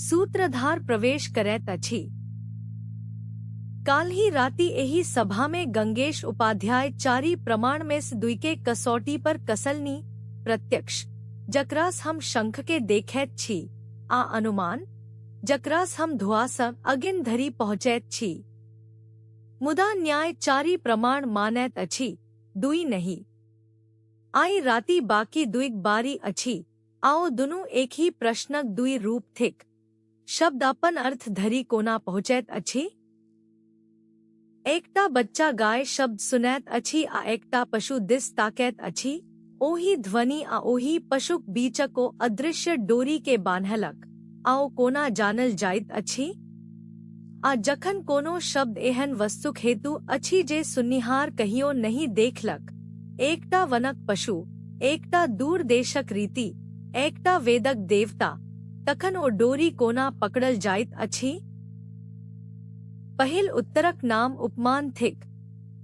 सूत्रधार प्रवेश करैत अछि। काल्हि राति एही सभा में गंगेश उपाध्याय चारि प्रमाण में से दुइके कसौटी पर कसलनि प्रत्यक्ष जकरास हम शंख के देखैत छी आ अनुमान जकरास हम धुआस अगिन धरि पहुँचैत छी। मुदा न्याय चारि प्रमाण मानैत अछि, दुई नहीं। आई राति बाकी दुइक बारी अछि, आओ दुनू एक ही प्रश्नक दुई रूप थिक। शब्द अपन अर्थ धरि कोना पहुँचैत अछि? एकटा बच्चा गाय शब्द सुनैत अछि आ एकटा पशु दिस ताकैत अछि। ओही ध्वनि आ ओही पशुक बीचक ओ अदृश्य डोरी के बान्हलक, आओ कोना जानल जाइत अछि? आ जखन कोनो शब्द एहन वस्तुक हेतु अछि जे सुन्निहार कहियो नहीं देखलक, एकटा वनक पशु, एकटा दूर देशक रीति, एकटा वेदक देवता, तखन ओ डोरी कोना पकड़ल जाइत अछि? पहिल उत्तरक नाम उपमान थिक,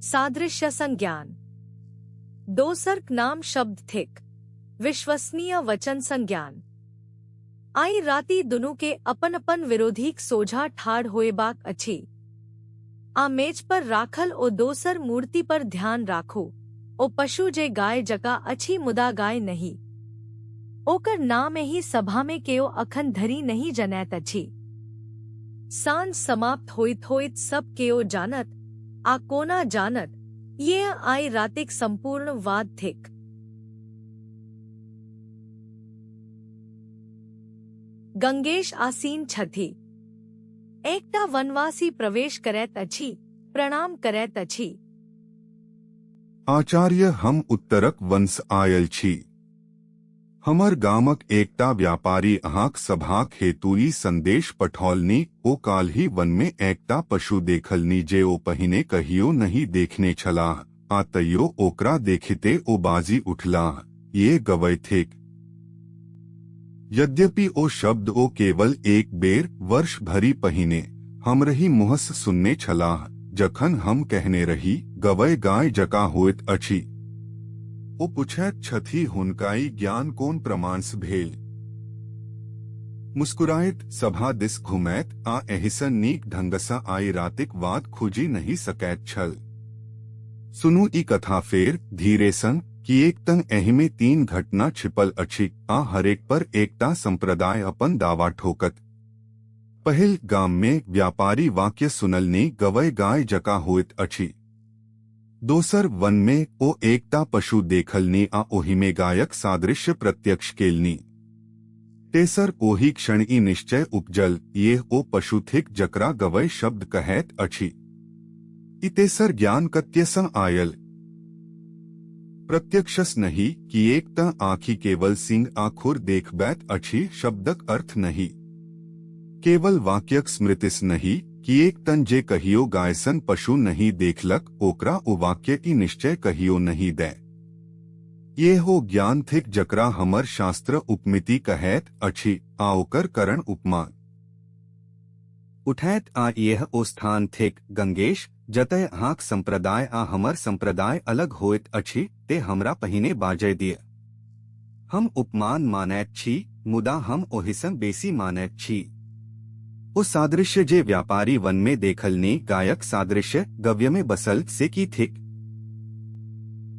सादृश्य संज्ञान। दोसरक नाम शब्द थिक, विश्वसनीय वचन संज्ञान। आई राति दुनू के अपन अपन विरोधीक सोझा ठाढ़ होएबाक अछि। आ मेज पर राखल ओ दोसर मूर्ति पर ध्यान राखू, ओ पशु जे गाय जका अछि मुदा गाय नहीं। ओकर नाम एही सभा में केओ अखन धरि नहीं जनैत अछि। सांझ समाप्त होइत होइत सब केओ जानत, आ कोना जानत, ये आई रातिक संपूर्ण वाद थिक। गंगेश आसीन छथि। एकटा वनवासी प्रवेश करैत अछि, प्रणाम करैत अछि। आचार्य, हम उत्तरक वंश आयल छी। हमर गामक एकटा व्यापारी अहाँक सभाक हेतु ई संदेश पठौलनि। ओ काल्हि वन में एकटा पशु देखलनि जे ओ पहिने कहियो नहीं देखने छलाह, आ तैयो ओकरा देखिते ओ बाजी उठलाह, ये गवै थिक। यद्यपि ओ शब्द ओ केवल एक बेर वर्ष भरि पहिने हमरहि मुँहसँ सुनने छलाह, जखन हम कहने रही गवै गाय जका होइत अछि। ओ पुछैत छथि हुनका ई ज्ञान कोन प्रमाणसँ भेल। मुस्कुराइत सभा दिस घुमैत आ एहिसँ नीक ढंगसँ आई रातिक वाद खुजि नहीं सकैत छल। सुनू ई कथा फेर धीरे सन, किएक तँ एहिमे 3 घटना छिपल अछि आ हरेक पर एकटा संप्रदाय अपन दावा ठोकत। पहिल, गाम में व्यापारी वाक्य सुनलनि गवै गाय जका होइत अछि। दोसर, वन में ओ एकटा पशु देखलनि आ ओहिमे गायक सादृश्य प्रत्यक्ष केलनि। तेसर, ओही क्षण ई निश्चय उपजल, ये ओ पशु थिक जकरा गवै शब्द कहैत अछि। ई तेसर ज्ञान कत्यसँ आयल? प्रत्यक्षस नहीं, किएक तँ आँखि केवल सिंह आ खुर देखबैत अछि, शब्दक अर्थ नहीं। केवल वाक्यक स्मृतिस नहीं, किएक तँ जे कहियो गायसन पशु नहीं देखलक, ओकरा ओ वाक्य की निश्चय कहियो नहीं दै। ये हो ज्ञान थिक जकरा हमर शास्त्र उपमिति कहैत अछि, आ ओकर करण उपमान। उठैत आ यह ओ स्थान थिक गंगेश, जतय अहाँक संप्रदाय आ हमर संप्रदाय अलग होइत अछि, ते हमरा पहिने बाजय दिअ। हम उपमान मानैत छी, मुदा हम ओहिसँ बेसी मानैत छी। ओ सादृश्य जे व्यापारी वन में देखलनि गायक सादृश्य गव्य में बसल से की थिक?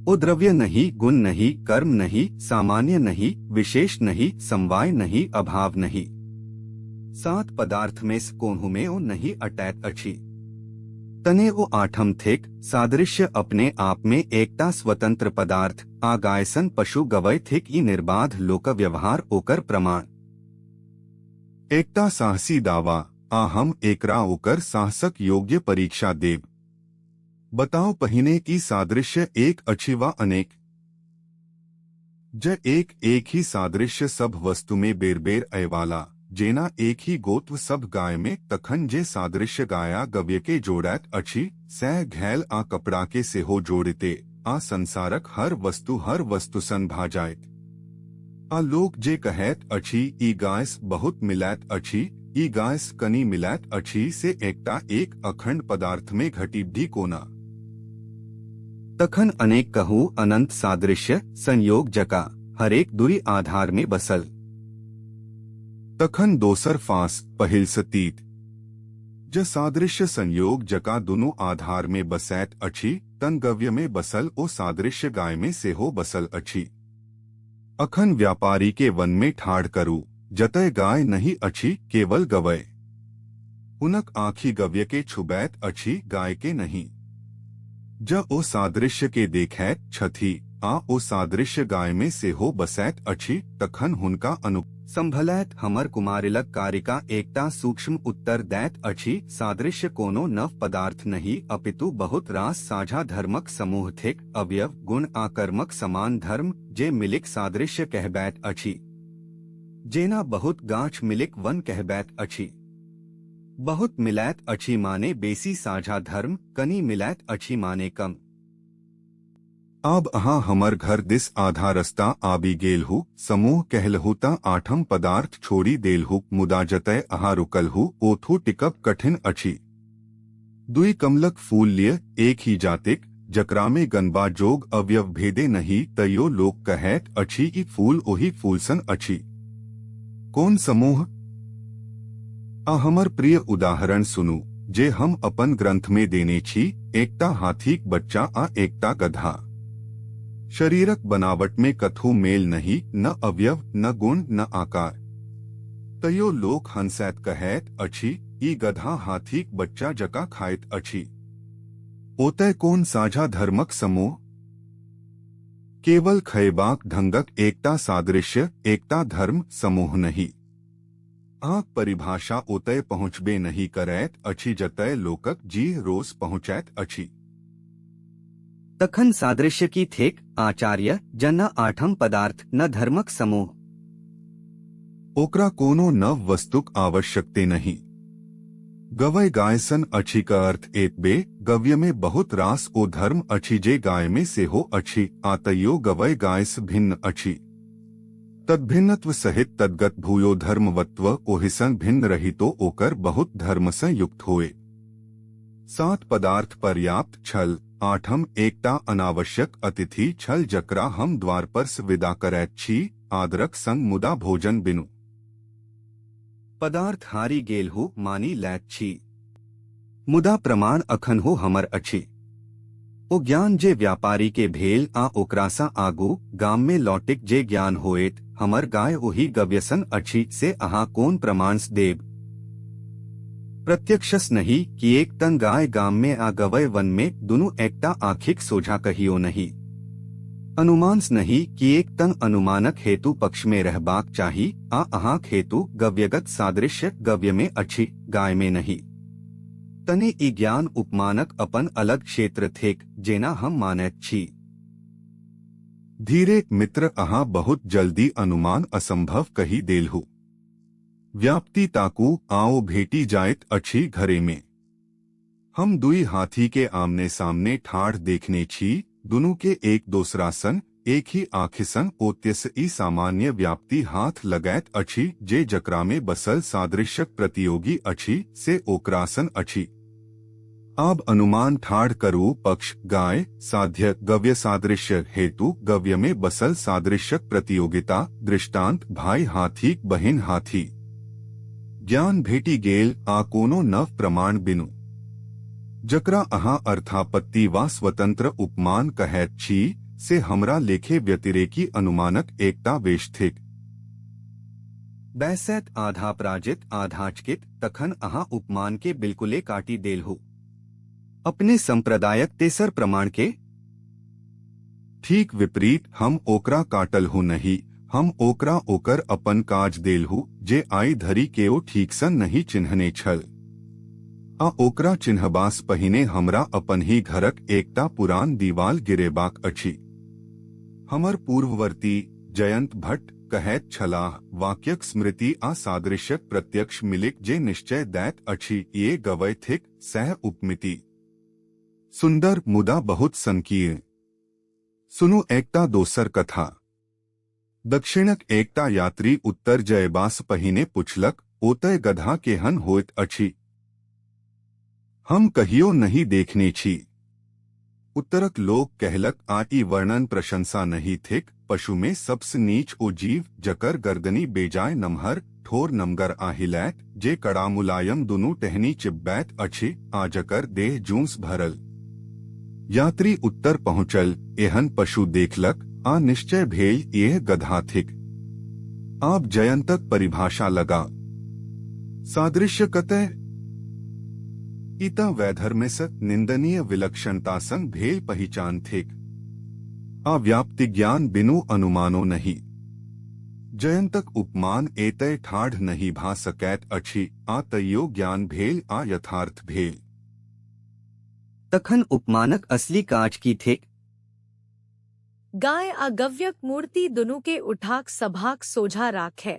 ओ द्रव्य नहीं, गुण नहीं, कर्म नहीं, सामान्य नहीं, विशेष नहीं, समवाय नहीं, अभाव नहीं। 7 पदार्थ में से कोनहु में ओ नहीं अटैत अछि। तने ओ आठम थिक, सादृश्य अपने आप में एकटा स्वतंत्र पदार्थ, आ गायसन पशु गवै थिक ई निर्बाध लोक व्यवहार ओकर प्रमाण। एकटा साहसी दावा, आ हम एकरा ओकर साहसक योग्य परीक्षा देब। बताओ पहिने की सादृश्य एक अछि वा अनेक? ज एक ही सादृश्य सब वस्तु में बेर बेर अयवाला, जेना एक ही गोत्व सब गाय में, तखन जे सादृश्य गाया गव्य के जोड़ैत अछि, सह घैल आ कपड़ा के सेहो जोड़िते, आ संसारक हर वस्तु सन भा जाइत। आ लोक जे कहैत अछि ई गायस बहुत मिलैत अछि, ई गायस कनी मिलैत अछि, से एकटा एक अखंड पदार्थ में घटिबधी कोना? तखन अनेक कहू अनंत सादृश्य संयोग जका, हरेक दूरी आधार में बसल। तखन दोसर फांस पहिल सतीत ज सादृश्य संयोग जका दुनू आधार में बसैत अछि तन गव्य में बसल ओ सादृश्य गाय में सेहो बसल अछि। अखन व्यापारी के वन में ठाढ़ करू जतय गाय नहीं अछि केवल गवय। हुनक आँखि गव्य के छुबैत अछि गाय के नहीं। ज ओ सादृश्य के देखैत छथि आ ओ सादृश्य गाय में सेहो बसैत अछि तखन हुनका अनु संभलैत हमर कुमारिलक कारिका एकटा सूक्ष्म उत्तर दैत अछि सादृश्य कोनो नव पदार्थ नहीं अपितु बहुत रास साझा धर्मक समूह थिक अवयव गुण आ कर्मक समान धर्म जे मिलिक सादृश्य कहबैत अछि। जेना बहुत गाछ मिलिक वन कहबैत अछि। बहुत मिलैत अछि माने बेसी साझा धर्म कनी मिलैत अछि माने कम। आब अहाँ हमर घर दिस आधा रस्ता आबि गेलहु समूह कहलहु ता आठम पदार्थ छोड़ी देलहु मुदा जतय अहाँ रुकलहु ओथू टिकब कठिन अछि। दुई कमलक फूल लिय एक ही जातिक जकरा में गनबा जोग अवयव भेदे नहीं तयो लोक कहैत अछि ई फूल ओही फूलसन अछि। कोन समूह? आ हमर प्रिय उदाहरण सुनू जे हम अपन ग्रंथ में देने छी एकटा हाथीक बच्चा आ एकटा गधा। शरीरक बनावट में कथू मेल नहीं न अवयव न गुण न आकार। तयो लोक हंसैत कहैत अछि ई गधा हाथीक बच्चा जका खाइत अछि। ओतय कोन साझा धर्मक समूह? केवल खयबाक ढंगक एकटा सादृश्य एकटा धर्म समूह नहीं। आँख परिभाषा ओतय पहुँचबे नहीं करैत अछि जतय लोकक जी रोज पहुँचैत अछि। तखन सादृश्य की थिक आचार्य जन आठम पदार्थ न धर्मक समूह। ओकरा कोनो नव वस्तुक आवश्यकते नहीं। गवय गायसन अछि का अर्थ एतबे गव्य में बहुत रास ओ धर्म अछि जे गाय में सेहो अछि आतयो गवय गायस भिन्न अछि। तद्भिन्नत्व सहित तद्गत भूयो धर्मवत्व ओहिसन भिन्न रहितो ओकर बहुत धर्म से युक्त होए। 7 पदार्थ पर्याप्त छल आठम एकटा अनावश्यक अतिथि छल जकरा हम द्वार पर से विदा करैत छी आदरक संग मुदा भोजन बिनु। पदार्थ हारी गेलहु मानी लैत छी मुदा प्रमाण अखनहु हमर अछि। ओ ज्ञान जे व्यापारी के भेल आ ओकरासा आगू गाम में लौटिक जे ज्ञान होएत हमर गाय ओही गव्यसन अछि से अहाँ कोन प्रमाणस देब? प्रत्यक्षस नहीं कि एक तन गाय गाम में आ गवय वन में दुनु एकटा आँखिक सोझा कहियो नहीं। अनुमानस नहीं कि एक तन अनुमानक हेतु पक्ष में रहबाक चाही आ अहाँक हेतु गव्यगत सादृश्य गव्य में अछि गाय में नहीं। तने ई ज्ञान उपमानक अपन अलग क्षेत्र थिक जेना हम मानैत छी। धीरे मित्र अहाँ बहुत जल्दी अनुमान असंभव कही देलहु। व्याप्ति ताकू आओ भेटी जायत अच्छी घरे में। हम दुई हाथी के आमने सामने ठाढ़ देखने छी दुनू के एक दोसरा सन एक ही आँखिसन ओत्यस ई सामान्य व्याप्ति हाथ लगैत अछि जे जकरा में बसल सादृश्यक प्रतियोगी अछि से ओकरासन अछि। आब अनुमान ठाढ़ करू पक्ष गाय साध्य गव्य सादृश्य हेतु गव्य में बसल सादृश्यक प्रतियोगिता दृष्टांत भाई हाथीक बहिन हाथी। ज्ञान भेटी गेल आ कोनो नव प्रमाण बिनु। जकरा अहाँ अर्थापत्ति वा स्वतंत्र उपमान कहैत छी से हमरा लेखे व्यतिरेकी अनुमानक एकटा वेश थिक। बैसैत आधा पराजित आधाचकित तखन अहाँ उपमान के बिल्कुले काटी देलहु अपने संप्रदायक तेसर प्रमाण के। ठीक विपरीत हम ओकरा काटलहु नहीं हम ओकरा ओकर अपन काज देलहु जे आई धरी केओ ठीकसन नहीं चिन्हने छल। आ ओकरा चिन्हबास पहिने हमरा अपन ही घरक एकटा पुरान दीवाल गिरेबाक अछि। हमर पूर्ववर्ती जयंत भट्ट कहैत छलाह वाक्यक स्मृति आ सादृश्यक प्रत्यक्ष मिलिक जे निश्चय दैत अछि ये गवय थिक सह उपमिति। सुंदर मुदा बहुत संकीर्ण। सुनु एकटा दोसर कथा। दक्षिणक एकटा यात्री उत्तर जयबास पहिने पुछलक ओतय गधा केहन होइत अछि? हम कहियो नहीं देखने छी। उत्तरक लोक कहलक आ ई वर्णन प्रशंसा नहीं थिक पशु में सबसे नीच ओ जीव जकर गर्दनी बेजाय नमहर ठोर नमगर आहिलैत जे कड़ा मुलायम दुनू टहनी चिब्बैत अछि आ जकर देह जूस भरल। यात्री उत्तर पहुँचल एहन पशु देखलक आ निश्चय भेल यह गधा थिक। आब जयंतक परिभाषा लगा। सादृश्य कतय? इता वैधर्मेस निंदनीय विलक्षणता संग भेल पहचान थिक। अव्याप्ति ज्ञान बिनु अनुमानो नहीं। जयंतक उपमान एतय ठाढ़ नहीं भा सकैत अछि आ तइयो ज्ञान भेल आ यथार्थ भेल। तखन उपमानक असली काज की थिक? गाय आ गव्यक मूर्ति दुनू के उठाक सभाक सोझा राखै।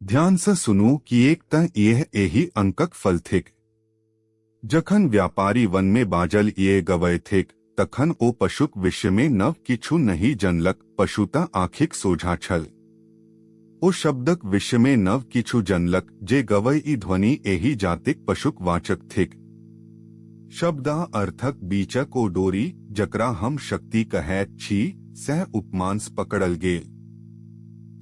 ध्यान से सुनू कि एक तँ यह एही अंकक फल थिक। जखन व्यापारी वन में बाजल ये गवय थिक तखन ओ पशुक विषय में नव किछु नहीं जनलक, पशुता आँखिक सोझा छल। ओ शब्दक विषय में नव किछु जनलक जे गवय ई ध्वनि एही जातिक पशुक वाचक थिक। शब्दा अर्थक बीचक ओ डोरी जकरा हम शक्ति कहैत छी सह उपमांस पकड़ल गेल।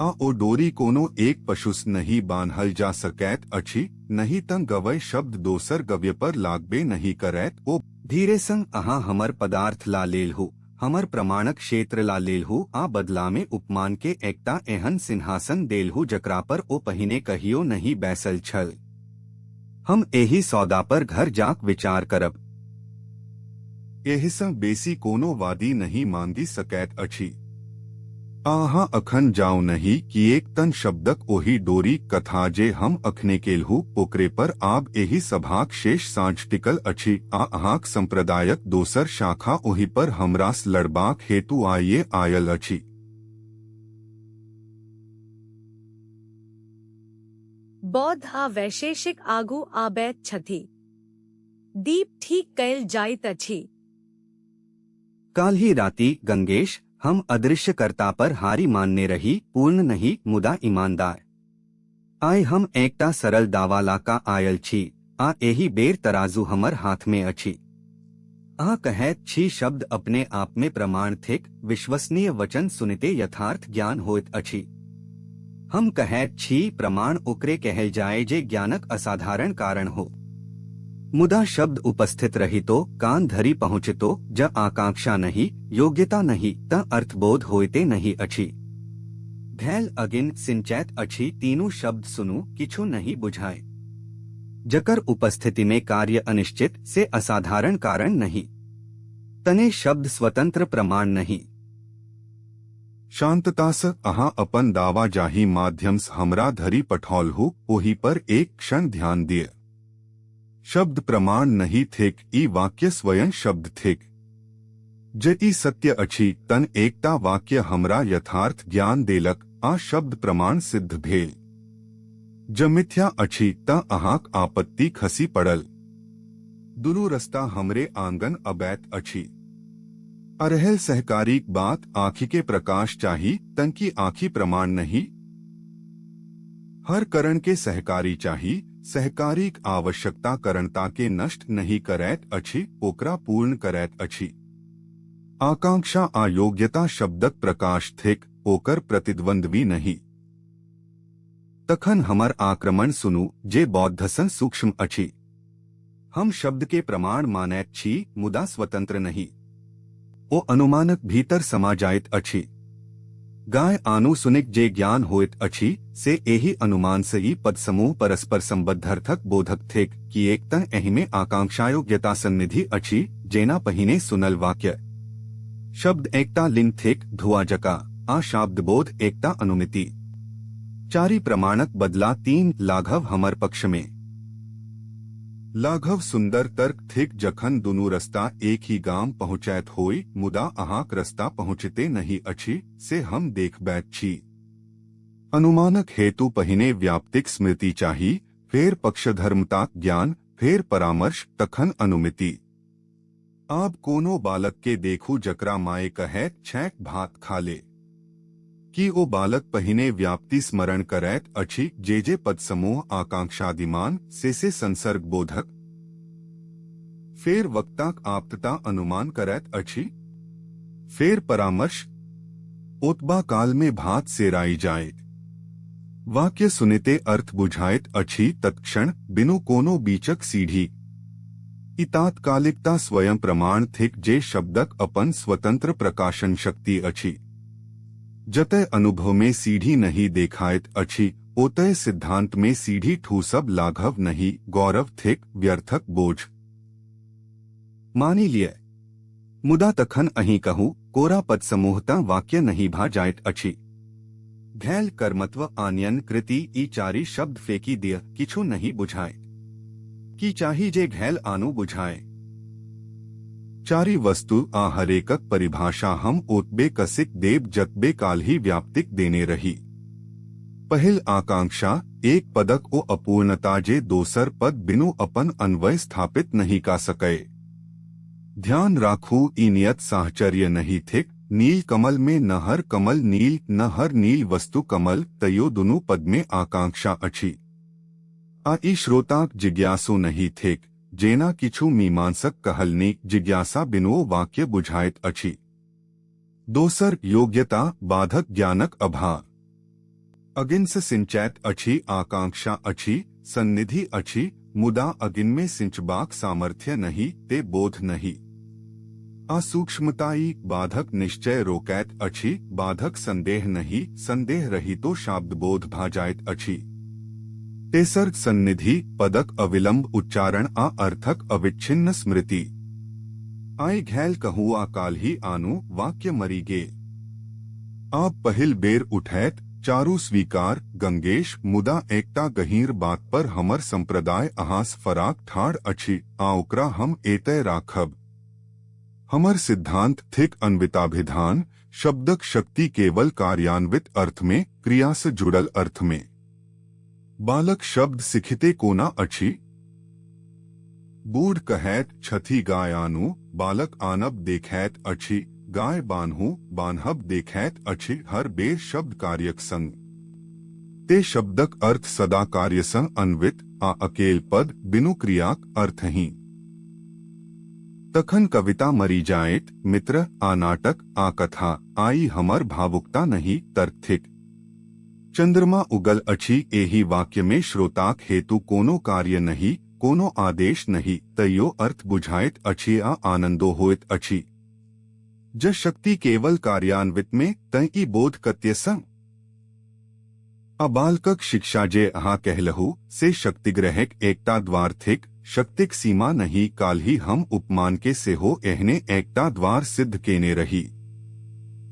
आ ओ डोरी कोनो एक पशुस नहीं बान्हल जा सकैत अछि, नहीं तं गवय शब्द दोसर गव्य पर लागबे नहीं करैत। ओ धीरे संग अहाँ हमर पदार्थ ला लेलहु, हमर प्रमाणक क्षेत्र ला लेलहु आ बदला में उपमान के एकटा एहन सिंहासन देलहु जकरा पर ओ पहिने कहियो नहीं बैसल छल। हम एही सौदा पर घर जाक विचार करब। एहि सँ बेसी कोनो वादी नहीं मांगी सकैत अछि। अहाँ अखन जाओ नहीं कि एक तन शब्दक ओही डोरी कथा जे हम अखने केलहु ओकरे पर आब एही सभाक शेष साँझ टिकल अछि आ अहाँक संप्रदायक दोसर शाखा ओही पर हमरास लड़बाक हेतु आइए आयल अछि। बौद्ध आ वैशेषिक आगू आबैत छथि। दीप ठीक कयल जाइत अछि। काल्हि राति गंगेश हम अदृश्यकर्ता पर हारी मानने रही, पूर्ण नहीं मुदा ईमानदार। आइ हम एकटा सरल दावा लाका आयल छी आ एही बेर तराजू हमर हाथ में अछि। अहाँ कहैत छी शब्द अपने आप में प्रमाण थिक, विश्वसनीय वचन सुनिते यथार्थ ज्ञान होइत अछि। हम कहैत छी प्रमाण ओकरे कहल जाय जे ज्ञानक असाधारण कारण हो। मुदा शब्द उपस्थित रही तो कान धरी पहुँचतो ज आकांक्षा नहीं, योग्यता नहीं त अर्थबोध होइते नहीं अछि। धैल अगिन सिंचैत अछि तीनों शब्द सुनू किछु नहीं बुझाए। जकर उपस्थिति में कार्य अनिश्चित से असाधारण कारण नहीं। तने शब्द स्वतंत्र प्रमाण नहीं। शांतता से अहाँ अपन दावा जाही माध्यम से हमरा धरी पठौलहु ओही पर एक क्षण ध्यान दिए। शब्द प्रमाण नहीं थिक, ई वाक्य स्वयं शब्द थिक। जे ई सत्य अछि तन एकटा वाक्य हमरा यथार्थ ज्ञान देलक आ शब्द प्रमाण सिद्ध भेल। ज मिथ्या अछि त अहाँक आपत्ति खसी पड़ल। दुनू रस्ता हमरे आंगन अबैत अछि। अरहल सहकारीक बात आँखी के प्रकाश चाही तनकी आँखी प्रमाण नहीं। हर करण के सहकारी चाही, सहकारीक आवश्यकता करणता के नष्ट नहीं करैत अछि, ओकरा पूर्ण करैत अछि। आकांक्षा आ योग्यता शब्दक प्रकाश थिक, ओकर प्रतिद्वंद्वी नहीं। तखन हमर आक्रमण सुनू जे बौद्धसन सूक्ष्म अछि। हम शब्द के प्रमाण मानैत छी मुदा स्वतंत्र नहीं। ओ अनुमानक भीतर समा जाइत अछि। गाय आनुसुनिक जे ज्ञान होइत अछि से एही अनुमान से ही पद समूह परस्पर संबद्धर्थक बोधक थिक कि एक तन एहि में आकांक्षायोग्यता सन्निधि अछि जेना पहिने सुनल वाक्य। शब्द एकटा लिंग थिक धुआ जका आ शाब्दबोध एकटा अनुमिति। चारि प्रमाणक बदला तीन लाघव हमर पक्ष में। लाघव सुंदर तर्क थिक जखन दुनू रस्ता एक ही गाम पहुँचैत होई मुदा अहाँक रस्ता पहुँचते नहीं अछि से हम देखबैत छी। अनुमानक हेतु पहिने व्याप्तिक स्मृति चाही, फेर पक्षधर्मताक ज्ञान, फेर परामर्श, तखन अनुमिति। आब कोनो बालक के देखू जकरा माए कहैत छैक भात खा ले। कि ओ बालक पहिने व्याप्ति स्मरण करैत अछि जे पद समूह आकांक्षादिमान से संसर्ग बोधक। फेर वक्ताक आप्तता अनुमान करैत अछि। फेर परामर्श। ओतबा काल में भात सेराई जायत। वाक्य सुनिते अर्थ बुझाइत अछि तत्क्षण बिनु कोनो बीचक सीढ़ी। ई तात्कालिकता स्वयं प्रमाण थिक जे शब्दक अपन स्वतंत्र प्रकाशन शक्ति अछि। जतय अनुभव में सीढ़ी नहीं देखाइत अछि ओतय सिद्धांत में सीढ़ी ठूसब लाघव नहीं गौरव थिक व्यर्थक बोझ। मानी लिय मुदा तखन अहीं कहूँ कोरा पद समूहता वाक्य नहीं भा जाइत अछि। घैल कर्मत्व आन्यन कृति ई चारि शब्द फेंकी दिय किछु नहीं बुझाए की चाही जे घैल आनु बुझाए। चारि वस्तु आ हरेकक परिभाषा हम ओतबे कसिक देव जतबे काल्हि व्याप्तिक देने रही। पहिल आकांक्षा एक पदक ओ अपूर्णता जे दोसर पद बिनु अपन अन्वय स्थापित नहीं का सके। ध्यान राखू ई नियत साहचर्य नहीं थिक। नील कमल में न हर कमल नील न हर नील वस्तु कमल तयो दुनु पद में आकांक्षा अछि। आ ई श्रोताक जिज्ञासु नहीं थिक जेना किछु मीमांसक कहलनी जिज्ञासा बिनुओ वाक्य बुझाइत अछि। दोसर योग्यता बाधक ज्ञानक अभाव। अगिनस सिंचैत अछि आकांक्षा अछि सन्निधि अछि मुदा अगिन में सिंचबाक सामर्थ्य नहीं ते बोध नहीं। असूक्ष्मताई बाधक निश्चय रोकैत अछि बाधक संदेह नहीं संदेह रहितो शाब्द बोध भा जाइत अछि। तेसर सन्निधि पदक अविलंब उच्चारण आ अर्थक अविच्छिन्न स्मृति। आई घैल कहूआ काल्हि आनु वाक्य मरी गे। आप पहिल बेर उठैत चारू स्वीकार गंगेश मुदा एकटा गहीर बात पर हमर संप्रदाय अहास फराक ठाड़ अछि आ ओकरा हम एतय राखब। हमर सिद्धांत थिक अन्विताभिधान शब्दक शक्ति केवल कार्यान्वित अर्थ में क्रिया से जुड़ल अर्थ में। बालक शब्द सिखिते कोना अछि। बूढ़ कहैत छथि गाय आनु बालक आनब देखैत अछि गाय बान्हू बान्हब देखैत अछि हर बेर शब्द कार्यक संग। ते शब्दक अर्थ सदा कार्य संग अन्वित आ अकेल पद बिनु क्रियाक अर्थहीन। तखन कविता मरी जाएत मित्र आ नाटक आ कथा आई हमर भावुकता नहीं तर्थिक। चंद्रमा उगल अछि एही वाक्य में श्रोताक हेतु कोनो कार्य नहीं कोनो आदेश नहीं तयो अर्थ बुझाइत अछि आ आनंदो होइत अछि। ज शक्ति केवल कार्यान्वित में तई बोध कत्य संग। अबालकक शिक्षा जे अहाँ कहलहु से शक्तिग्रहक एकटा द्वार थिक शक्तिक सीमा नहीं काल्हि हम उपमान के सेहो एहने एकटा द्वार सिद्ध केने रही।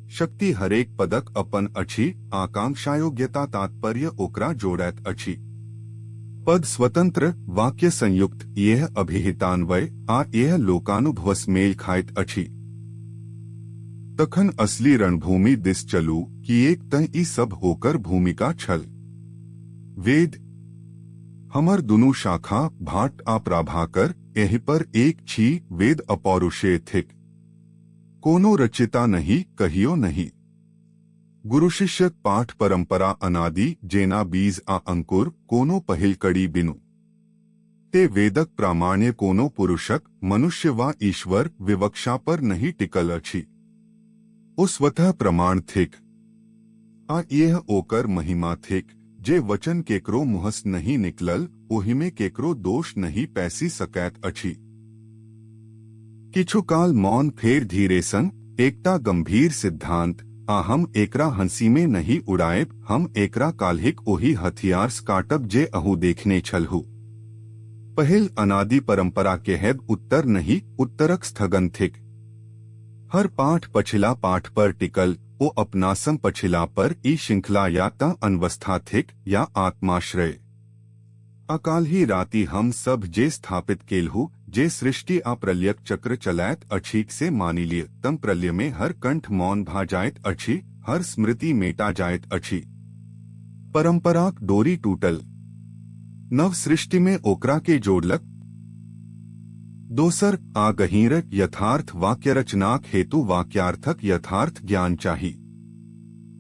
शक्ति हरेक पदक अपन अछि आकांक्षायोग्यता तात्पर्य ओकरा जोड़ैत अछि। पद स्वतंत्र वाक्य संयुक्त यह अभिहितान्वय आ यह लोकानुभवस मेल खाइत अछि। तखन असली रणभूमि दिस चलू कि एक तय ई सब होकर भूमिका छल। वेद हमर दुनु शाखा भाट आ प्राभाकर एहि पर एक छी वेद अपौरुषेय थिक। कोनो रचिता नहीं कहियो नहीं। गुरु शिष्यक पाठ परंपरा अनादि जेना बीज आ अंकुर कोनो पहिल कड़ी बिनु। ते वेदक प्रामाण्य कोनो पुरुषक मनुष्य वा ईश्वर विवक्षा पर नहीं टिकल अछि। ओ स्वतः प्रमाण थिक। आ यह ओकर महिमा थिक जे वचन केकरो मुहस नहीं निकलल ओहि में केकरो दोष नहीं पैसी सकैत अछि। किछु काल मौन फेर धीरे संग एकटा गंभीर सिद्धांत आ हम एकरा हंसी में नहीं उड़ाएब हम एकरा काल्हिक ओही हथियार काटब जे अहू देखने छलहु। पहिल अनादि परंपरा के हैब उत्तर नहीं उत्तरक स्थगन थिक। हर पाठ पछिला पाठ पर टिकल ओ अपनासम पछिला पर ई श्रृंखला या ता अनवस्था थिक या आत्माश्रय। अकाल ही राति हम सब जे स्थापित केलहु जे सृष्टि आ प्रलयक चक्र चलैत अछि से मानी लिय तम प्रलय में हर कंठ मौन भा जाइत अछि हर स्मृति मेटा जाइत अछि। परंपराक डोरी टूटल नव सृष्टि में ओकरा के जोड़लक। दोसर आ गहीरक यथार्थ वाक्य रचनाक हेतु वाक्यार्थक यथार्थ ज्ञान चाही।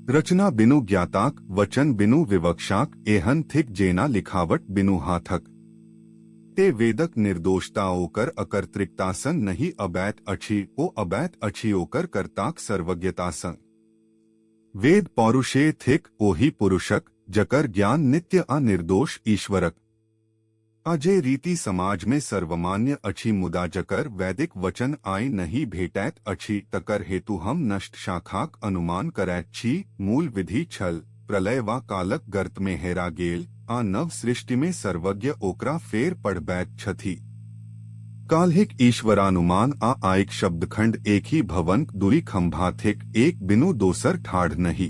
रचना बिनु ज्ञाताक वचन बिनु विवक्षाक एहन थिक जेना लिखावट बिनु हाथक। ते वेदक निर्दोषता ओकर अकर्तृकता संग नहीं अबैत अछि ओ अबैत अछि ओकर कर्ताक सर्वज्ञता संग। वेद पौरुषेय थिक ओही पुरुषक जकर ज्ञान नित्य आ निर्दोष ईश्वरक अजय रीति समाज में सर्वमान्य अछि, मुदा जकर वैदिक वचन आइ नहीं भेटैत अछि तकर हेतु हम नष्ट शाखाक अनुमान करैत छी। मूल विधि छल प्रलय वा कालक गर्त में हेरा गेल आ नव सृष्टि में सर्वज्ञ ओकरा फेर पढ़बैत छथि। काल्हिक ईश्वरानुमान आ आयिक शब्दखंड एक ही भवन दुई खंभा थिक, एक बिनु दोसर ठाढ़ नहीं।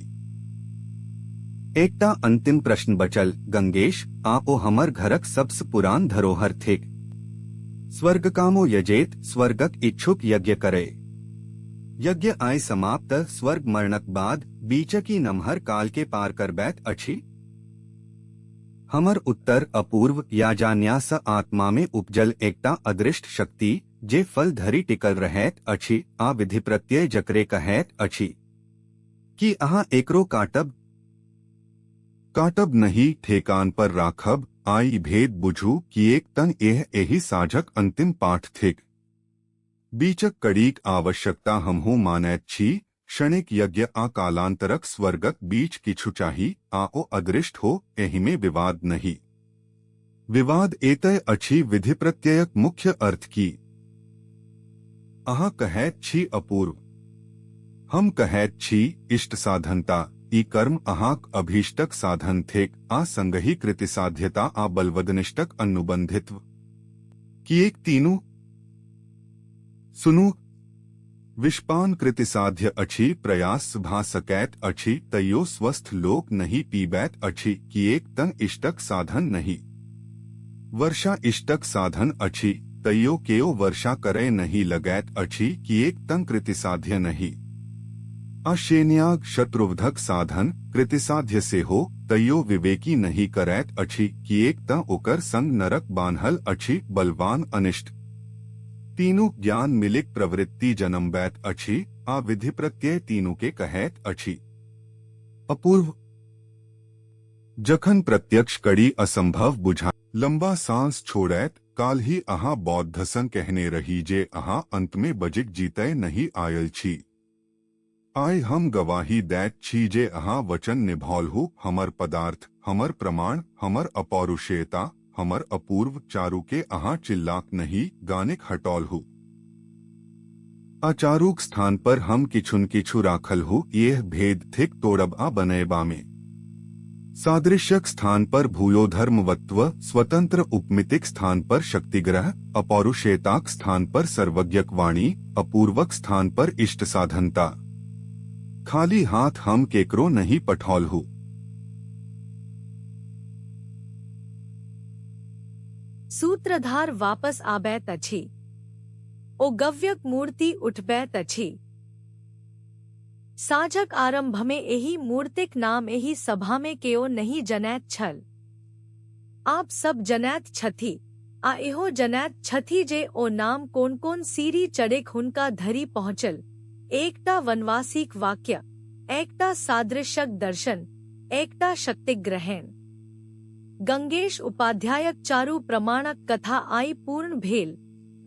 एकटा अंतिम प्रश्न बचल, गंगेश आ ओ हमर घरक सबस पुरान धरोहर थिक। स्वर्ग कामो यजेत, स्वर्गक इच्छुक यज्ञ करे। यज्ञ आय समाप्त, स्वर्ग मरणक बाद बीचकी नमहर काल के पार करबैत अछि। हमर उत्तर अपूर्व या जान्यास आत्मा में उपजल एकटा अदृष्ट शक्ति जे फल धरि टिकल रहैत अछि आ विधि प्रत्यय जकरे कहैत अछि। की अहाँ एकरो काटब नहीं, ठेकान पर राखब, आई भेद बुझू कि एक तन एह एही साझक अंतिम पाठ थिक। बीचक कड़ीक आवश्यकता हमहु मानैत छी। क्षणिक यज्ञ आ कालांतरक स्वर्गक बीच किछु चाही आ ओ अदृष्ट हो, एहि में विवाद नहीं। विवाद एतय अछि विधि प्रत्ययक मुख्य अर्थ की। अहाँ कहैत छी अपूर्व, हम कहैत छी इष्ट साधनता। ई कर्म अहाँक अभीष्टक साधन थिक आ संगहि कृतिसाध्यता आ बलवदनिष्ठक अनुबंधित्व। किएक तीनू सुनू, विषपान कृतिसाध्य अछि, प्रयास भा सकैत अछि, तैयो स्वस्थ लोक नहीं पीबैत अछि, किएक तन इष्टक साधन नहीं। वर्षा इष्टक साधन अछि, तैयो केओ वर्षा करे नहीं लगैत अछि, किएक तन कृतिसाध्य नहीं। अशेन्याग शत्रुवधक साधन कृतिसाध्य से हो, तैयो विवेकी नहीं करैत अछि, किएक त ओकर संग नरक बान्हल अछि, बलवान अनिष्ट। तीनू ज्ञान मिलिक प्रवृत्ति जन्मबैत अछि आ विधि प्रत्यय तीनू के कहैत अछि। अपूर्व, जखन प्रत्यक्ष कड़ी असंभव बुझा लंबा सांस छोड़ैत काल ही अहाँ बौद्ध सन कहने रही जे अहाँ अंत में बजिक जीतय नहीं आयल छी। आइ हम गवाही दैत छी जे अहाँ वचन निभौलहु। हमर पदार्थ, हमर प्रमाण, हमर अपौरुषेयता, हमर अपूर्व चारु के अहाँ चिल्लाक नहीं गानिक हटौलहु। अचारुक स्थान पर हम किछु राखलहु, यह भेद थिक तोड़ब आ बनयबा में। सादृश्यक स्थान पर भूयोधर्मवत्व, स्वतंत्र उपमितिक स्थान पर शक्तिग्रह, अपौरुषेयताक स्थान पर सर्वज्ञक वाणी, अपूर्वक स्थान पर इष्ट साधनता। खाली हाथ हम केकरो नहीं पठौलहु। सूत्रधार वापस आबैत अछि। ओ गव्यक मूर्ति उठबैत अछि। साँझक आरंभ में एही मूर्तिक नाम एही सभा में केओ नहीं जनैत छल। आप सब जनैत छथि आ इहो जनैत छथि जे ओ नाम कोन कोन सीरी चढ़ैक हुनका धरि पहुँचल। एकटा वनवासीक वाक्य, एकटा सादृश्यक दर्शन, एकटा शक्तिग्रहण। गंगेश उपाध्यायक चारु प्रमाणक कथा आई पूर्ण भेल।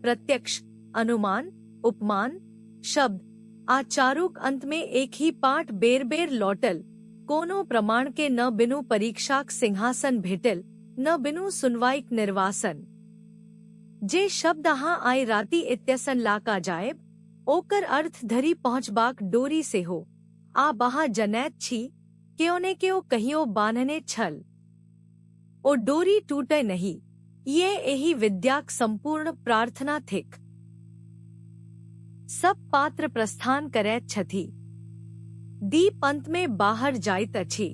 प्रत्यक्ष, अनुमान, उपमान, शब्द आ चारुक अंत में एक ही पाठ बेर बेर लौटल। कोनो प्रमाण के न बिनु परीक्षाक सिंहासन भेटल, न बिनु सुनवाईक निर्वासन। जे शब्द अहाँ आई राति इत्यसन लाका जायब, ओकर अर्थ धरि पहुँचबाक डोरी से हो। आब अहाँ जनैत छी, केओ ने केओ कहियो बान्हने छल। ओ डोरी टूटे नहीं, ये एही विद्याक संपूर्ण प्रार्थना थिक। सब पात्र प्रस्थान करैत छथि। दीप अंत में बाहर जाइत अछि।